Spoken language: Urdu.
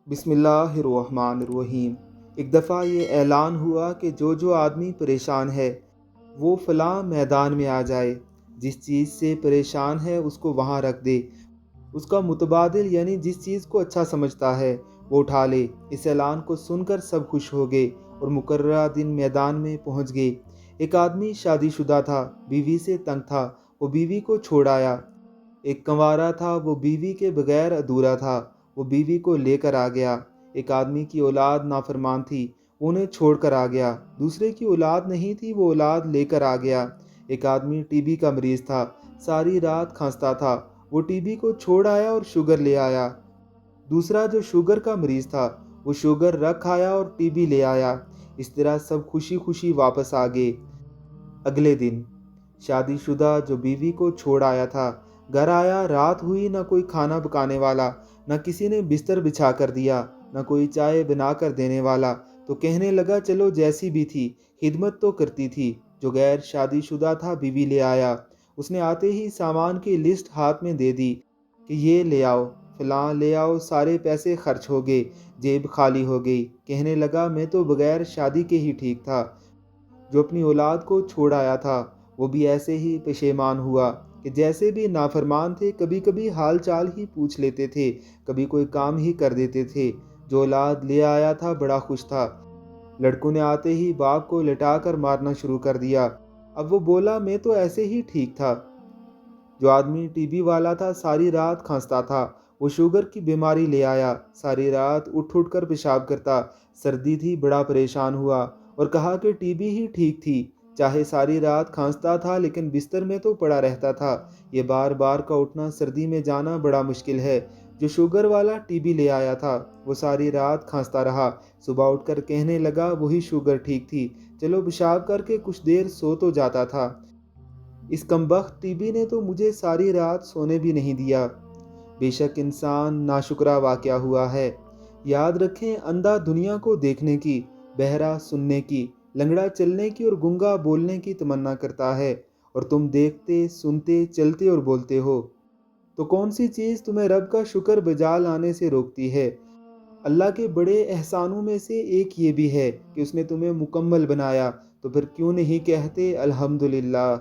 بسم اللہ الرحمن الرحیم۔ ایک دفعہ یہ اعلان ہوا کہ جو آدمی پریشان ہے وہ فلاں میدان میں آ جائے، جس چیز سے پریشان ہے اس کو وہاں رکھ دے، اس کا متبادل یعنی جس چیز کو اچھا سمجھتا ہے وہ اٹھا لے۔ اس اعلان کو سن کر سب خوش ہو گئے اور مقررہ دن میدان میں پہنچ گئے۔ ایک آدمی شادی شدہ تھا، بیوی سے تنگ تھا، وہ بیوی کو چھوڑ آیا۔ ایک کنوارا تھا، وہ بیوی کے بغیر ادھورا تھا، وہ بیوی کو لے کر آ گیا۔ ایک آدمی کی اولاد نافرمان تھی، وہ انہیں چھوڑ کر آ گیا۔ دوسرے کی اولاد نہیں تھی، وہ اولاد لے کر آ گیا۔ ایک آدمی ٹی بی کا مریض تھا، ساری رات کھانستا تھا، وہ ٹی بی کو چھوڑ آیا اور شوگر لے آیا۔ دوسرا جو شوگر کا مریض تھا وہ شوگر رکھ آیا اور ٹی بی لے آیا۔ اس طرح سب خوشی خوشی واپس آ گئے۔ اگلے دن شادی شدہ جو بیوی کو چھوڑ آیا تھا گھر آیا، رات ہوئی، نہ کوئی کھانا پکانے والا، نہ کسی نے بستر بچھا کر دیا، نہ کوئی چائے بنا کر دینے والا، تو کہنے لگا چلو جیسی بھی تھی خدمت تو کرتی تھی۔ جو غیر شادی شدہ تھا بیوی لے آیا، اس نے آتے ہی سامان کی لسٹ ہاتھ میں دے دی کہ یہ لے آؤ، فلاں لے آؤ۔ سارے پیسے خرچ ہو گئے، جیب خالی ہو گئی۔ کہنے لگا میں تو بغیر شادی کے ہی ٹھیک تھا۔ جو اپنی اولاد کو چھوڑ آیا تھا وہ بھی ایسے ہی پشیمان ہوا کہ جیسے بھی نافرمان تھے، کبھی کبھی حال چال ہی پوچھ لیتے تھے، کبھی کوئی کام ہی کر دیتے تھے۔ جو اولاد لے آیا تھا بڑا خوش تھا، لڑکوں نے آتے ہی باپ کو لٹا کر مارنا شروع کر دیا۔ اب وہ بولا میں تو ایسے ہی ٹھیک تھا۔ جو آدمی ٹی بی والا تھا ساری رات کھانستا تھا، وہ شوگر کی بیماری لے آیا، ساری رات اٹھ اٹھ کر پیشاب کرتا، سردی تھی، بڑا پریشان ہوا اور کہا کہ ٹی بی ہی ٹھیک تھی، چاہے ساری رات کھانستا تھا لیکن بستر میں تو پڑا رہتا تھا، یہ بار بار کا اٹھنا، سردی میں جانا بڑا مشکل ہے۔ جو شوگر والا ٹی بی لے آیا تھا وہ ساری رات کھانستا رہا، صبح اٹھ کر کہنے لگا وہی شوگر ٹھیک تھی، چلو پیشاب کر کے کچھ دیر سو تو جاتا تھا۔ اس کمبخت ٹی بی نے تو مجھے ساری رات سونے بھی نہیں دیا۔ بے شک انسان ناشکرا واقعہ ہوا ہے۔ یاد رکھیں، اندھا دنیا کو دیکھنے کی، بہرا سننے کی، لنگڑا چلنے کی اور گنگا بولنے کی تمنا کرتا ہے، اور تم دیکھتے، سنتے، چلتے اور بولتے ہو، تو کون سی چیز تمہیں رب کا شکر بجا لانے سے روکتی ہے؟ اللہ کے بڑے احسانوں میں سے ایک یہ بھی ہے کہ اس نے تمہیں مکمل بنایا، تو پھر کیوں نہیں کہتے الحمدللہ۔